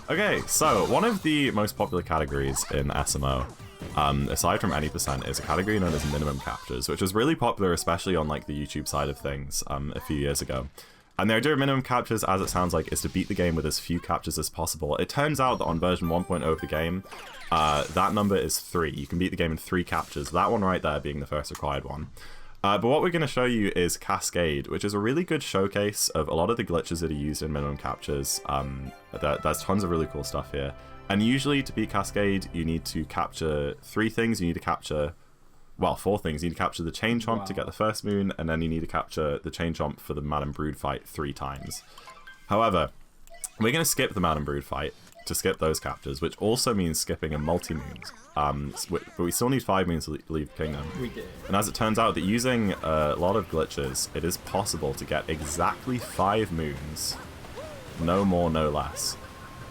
Okay, so one of the most popular categories in SMO, aside from any percent, is a category known as minimum captures, which was really popular, especially on like the YouTube side of things a few years ago. And the idea of minimum captures, as it sounds like, is to beat the game with as few captures as possible. It turns out that on version 1.0 of the game, that number is 3. You can beat the game in 3 captures, that one right there being the first required one. But what we're going to show you is Cascade, which is a really good showcase of a lot of the glitches that are used in minimum captures. There's tons of really cool stuff here. And usually to beat Cascade, you need to capture 3 things. You need to capture, well, 4 things. You need to capture the chain chomp to get the first moon, and then you need to capture the chain chomp for the Madam Brood fight 3 times. However, we're going to skip the Madam Brood fight to skip those captures, which also means skipping a multi-moons. But we still need 5 moons to leave Kingdom. We did. And as it turns out that using a lot of glitches, it is possible to get exactly 5 moons. No more, no less.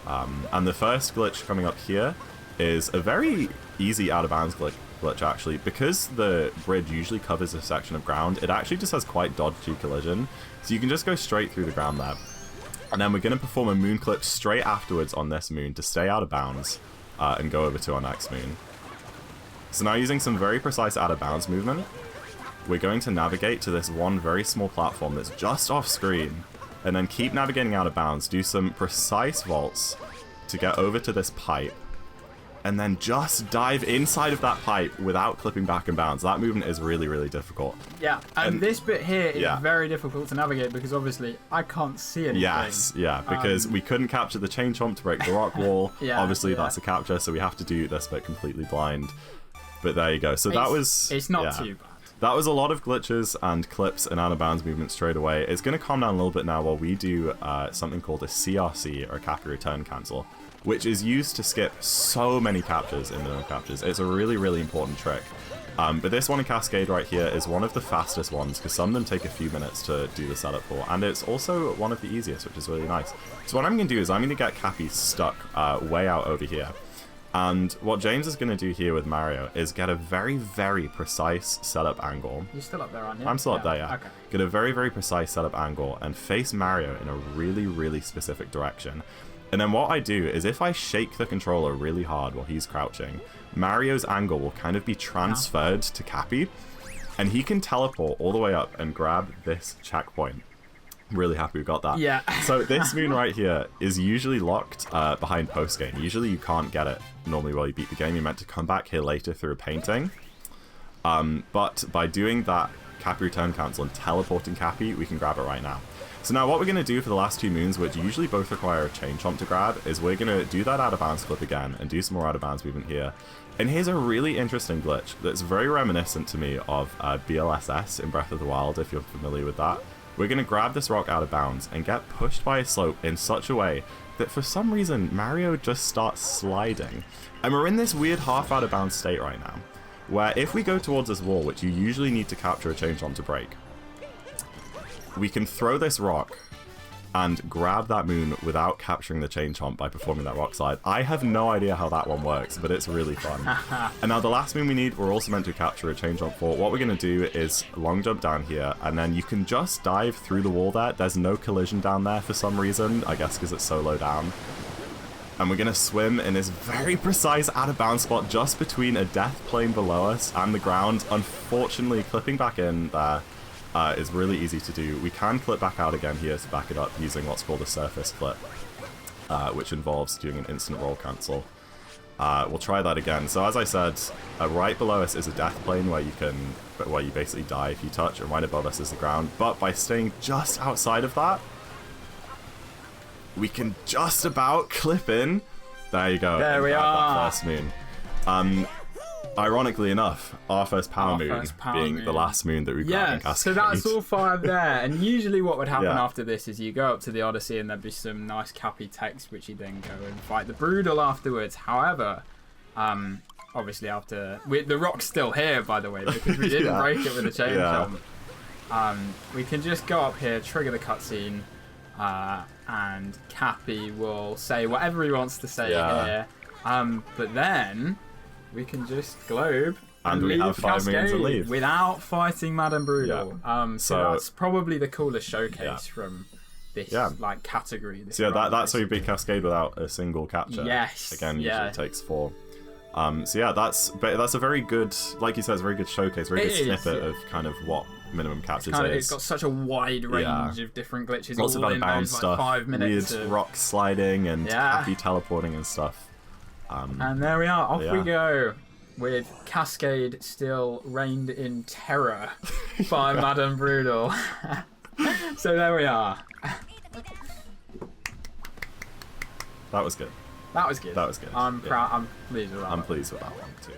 And the first glitch coming up here is a very easy out-of-bounds glitch, actually. Because the bridge usually covers a section of ground, it actually just has quite dodgy collision. So you can just go straight through the ground there. And then we're going to perform a moon clip straight afterwards on this moon to stay out of bounds and go over to our next moon. So now using some very precise out of bounds movement, we're going to navigate to this one very small platform that's just off screen, and then keep navigating out of bounds, do some precise vaults to get over to this pipe, and then just dive inside of that pipe without clipping back and bounds. That movement is really, really difficult. Yeah, and this bit here is very difficult to navigate because obviously I can't see anything. Yes, yeah, because we couldn't capture the chain chomp to break the rock wall. Obviously that's a capture, so we have to do this bit completely blind. But there you go. So that was... It's not too bad. That was a lot of glitches and clips and out of bounds movement straight away. It's going to calm down a little bit now while we do something called a CRC, or Cappy Return Cancel, which is used to skip so many captures in minimum captures. It's a really, really important trick. But this one in Cascade right here is one of the fastest ones, because some of them take a few minutes to do the setup for, and it's also one of the easiest, which is really nice. So what I'm going to do is I'm going to get Cappy stuck way out over here. And what James is going to do here with Mario is get a very, very precise setup angle. You're still up there, aren't you? I'm still up there, yeah. Okay. Get a very, very precise setup angle and face Mario in a really, really specific direction. And then what I do is if I shake the controller really hard while he's crouching, Mario's angle will kind of be transferred to Cappy, and he can teleport all the way up and grab this checkpoint. I'm really happy we got that. Yeah. So this moon right here is usually locked behind post-game. Usually you can't get it normally while you beat the game. You're meant to come back here later through a painting. But by doing that Cappy Return Cancel and teleporting Cappy, we can grab it right now. So now what we're going to do for the last 2 moons, which usually both require a chain chomp to grab, is we're going to do that out of bounds clip again and do some more out of bounds movement here. And here's a really interesting glitch that's very reminiscent to me of BLSS in Breath of the Wild, if you're familiar with that. We're going to grab this rock out of bounds and get pushed by a slope in such a way that for some reason Mario just starts sliding. And we're in this weird half out of bounds state right now, where if we go towards this wall, which you usually need to capture a chain chomp to break, we can throw this rock and grab that moon without capturing the chain chomp by performing that rock slide. I have no idea how that one works, but it's really fun. And now the last moon we need, we're also meant to capture a chain jump for. What we're going to do is long jump down here, and then you can just dive through the wall there. There's no collision down there for some reason, I guess because it's so low down. And we're going to swim in this very precise out of bounds spot just between a death plane below us and the ground. Unfortunately, clipping back in there is really easy to do. We can clip back out again here to back it up using what's called a surface clip, which involves doing an instant roll cancel. We'll try that again. So as I said, right below us is a death plane where you basically die if you touch, and right above us is the ground. But by staying just outside of that, we can just about clip in. There you go. There we are. That first moon. Ironically enough, our first power moon being the last moon that we got in Cascade. So that's all 5 there. And usually what would happen after this is you go up to the Odyssey and there'd be some nice Cappy text, which you then go and fight the Broodal afterwards. However, obviously after... the rock's still here, by the way, because we didn't break it with a chain jump. We can just go up here, trigger the cutscene, and Cappy will say whatever he wants to say here. But then... we can just globe and we have 5 moons to leave without fighting Madam Broodal. So that's probably the coolest showcase from this Yeah. like category. This So yeah, run, that's how you this- beat Cascade without a single capture. Yes. Again, yeah. usually takes 4. So yeah, that's a very good, like you said, it's a very good showcase, very It good is, snippet yeah. of kind of what minimum captures It's is. got such a wide range of different glitches, Lots of all out in of bounds those stuff, like 5 minutes. weird Of... rock sliding and Yeah. happy teleporting and stuff. And there we are, off we yeah. go, with Cascade still reigned in terror by Madame Brutal. So there we are. That was good. That was good. That was good. I'm yeah. proud. I'm pleased with that. I'm pleased with that one too.